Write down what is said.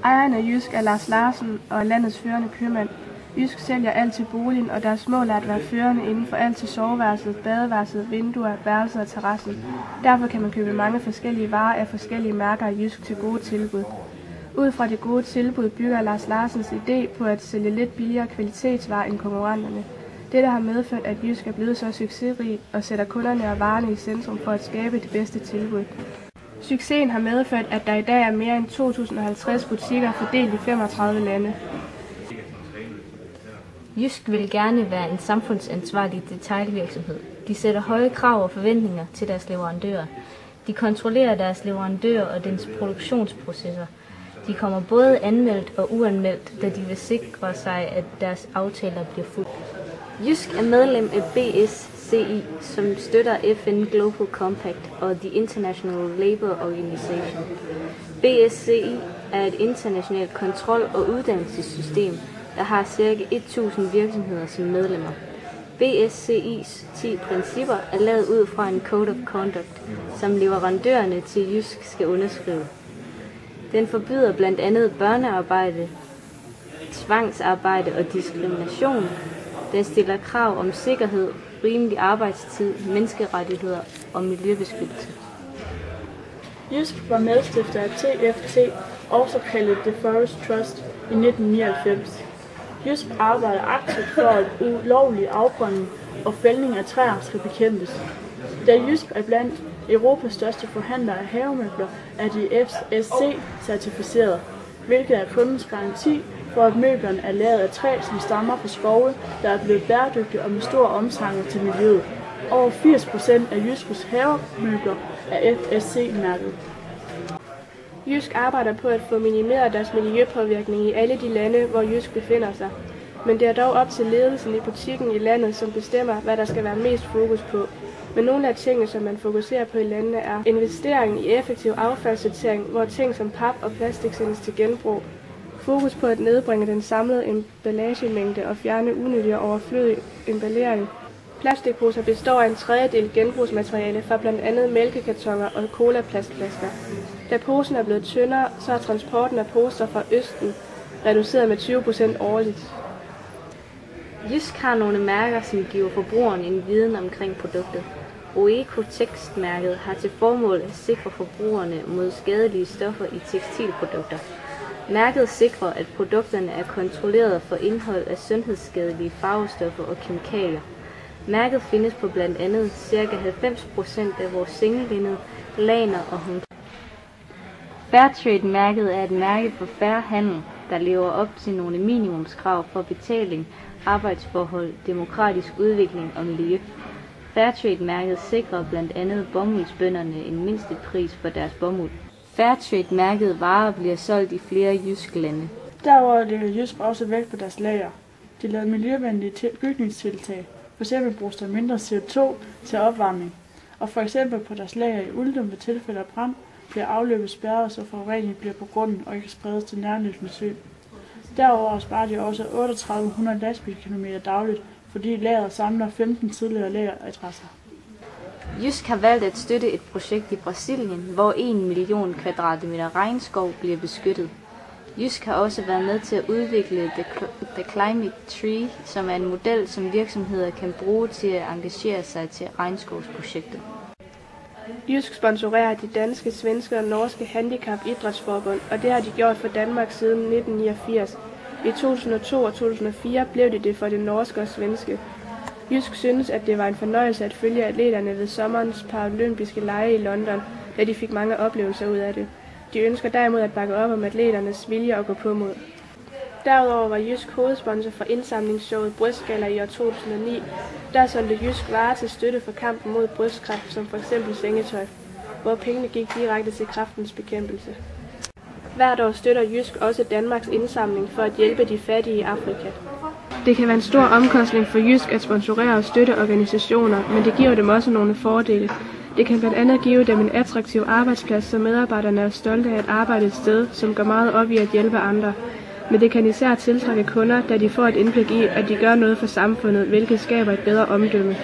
Ejeren af Jysk er Lars Larsen og er landets førende købmand. Jysk sælger alt til boligen, og deres mål er at være førende inden for alt til soveværelset, badeværelset, vinduer, værelset og terrassen. Derfor kan man købe mange forskellige varer af forskellige mærker af Jysk til gode tilbud. Ud fra det gode tilbud bygger Lars Larsens idé på at sælge lidt billigere kvalitetsvarer end konkurrenterne. Dette har medført, at Jysk er blevet så succesrig og sætter kunderne og varerne i centrum for at skabe det bedste tilbud. Succesen har medført, at der i dag er mere end 2050 butikker fordelt i 35 lande. Jysk vil gerne være en samfundsansvarlig detailvirksomhed. De sætter høje krav og forventninger til deres leverandører. De kontrollerer deres leverandører og dens produktionsprocesser. De kommer både anmeldt og uanmeldt, da de vil sikre sig, at deres aftaler bliver fulgt. Jysk er medlem af BSCI, som støtter FN Global Compact og The International Labour Organization. BSCI er et internationalt kontrol- og uddannelsessystem, der har ca. 1000 virksomheder som medlemmer. BSCI's 10 principper er lavet ud fra en Code of Conduct, som leverandørerne til Jysk skal underskrive. Den forbyder blandt andet børnearbejde, tvangsarbejde og diskrimination. Den stiller krav om sikkerhed, rimelig arbejdstid, menneskerettigheder og miljøbeskyttelse. Jysk var medstifter af TFT, også kaldet The Forest Trust, i 1999. Jysk arbejder aktivt for, at ulovlig afbrænding og fældning af træer skal bekæmpes. Da Jysk er blandt Europas største forhandlere af havemøbler, er de FSC-certificeret, hvilket er kundens garanti for, at møblerne er lavet af træ, som stammer fra skove, der er blevet bæredygtige og med stor omtanke til miljøet. Over 80% af Jyskes havemøbler er FSC-mærket. Jysk arbejder på at få minimeret deres miljøpåvirkning i alle de lande, hvor Jysk befinder sig. Men det er dog op til ledelsen i butikken i landet, som bestemmer, hvad der skal være mest fokus på. Men nogle af tingene, som man fokuserer på i landene, er investering i effektiv affaldssortering, hvor ting som pap og plastik sendes til genbrug. Fokus på at nedbringe den samlede emballagemængde og fjerne unødig og overflødig emballering. Plastikposer består af en tredjedel genbrugsmateriale fra blandt andet mælkekartoner og colaplastflasker. Da posen er blevet tyndere, så er transporten af poser fra Østen reduceret med 20% årligt. Jysk har nogle mærker, som giver forbrugeren en viden omkring produktet. Oeco-tekstmærket har til formål at sikre forbrugerne mod skadelige stoffer i tekstilprodukter. Mærket sikrer, at produkterne er kontrolleret for indhold af sundhedsskadelige farvestoffer og kemikalier. Mærket findes på blandt andet ca. 90% af vores sengelinned, laner og håndklæder. Fairtrade-mærket er et mærke for fair handel, der lever op til nogle minimumskrav for betaling, arbejdsforhold, demokratisk udvikling og miljø. Fairtrade-mærket sikrer blandt andet bomuldsbønderne en mindstepris for deres bomuld. Fairtrade-mærket varer bliver solgt i flere jyske lande. Derudover lægger Jysk også vægt på deres lager. De lavede miljøvenlige bygningstiltag. For eksempel bruges der mindre CO2 til opvarmning. Og for eksempel på deres lager i Uldum ved tilfælde af brand bliver afløbet spærret, så forurening bliver på grunden og ikke spredes til nærliggende sø. Derudover sparer de også 3800 lastbilkilometer dagligt, fordi lageret samler 15 tidligere lageradresser. Jysk har valgt at støtte et projekt i Brasilien, hvor 1 million kvadratmeter regnskov bliver beskyttet. Jysk har også været med til at udvikle The Climate Tree, som er en model, som virksomheder kan bruge til at engagere sig til regnskovsprojektet. Jysk sponsorerer de danske, svenske og norske handicapidrætsforbund, og det har de gjort for Danmark siden 1989. I 2002 og 2004 blev det for det norske og svenske. Jysk synes, at det var en fornøjelse at følge atleterne ved sommerens paralympiske lege i London, da de fik mange oplevelser ud af det. De ønsker derimod at bakke op om atleternes vilje og gå på mod. Derudover var Jysk hovedsponsor for indsamlingsshowet Brystgalla i år 2009. Der solgte Jysk varer til støtte for kampen mod brystkræft, som f.eks. sengetøj, hvor pengene gik direkte til kræftens bekæmpelse. Hvert år støtter Jysk også Danmarks indsamling for at hjælpe de fattige i Afrika. Det kan være en stor omkostning for Jysk at sponsorere og støtte organisationer, men det giver dem også nogle fordele. Det kan blandt andet give dem en attraktiv arbejdsplads, så medarbejderne er stolte af at arbejde et sted, som går meget op i at hjælpe andre. Men det kan især tiltrække kunder, da de får et indblik i, at de gør noget for samfundet, hvilket skaber et bedre omdømme.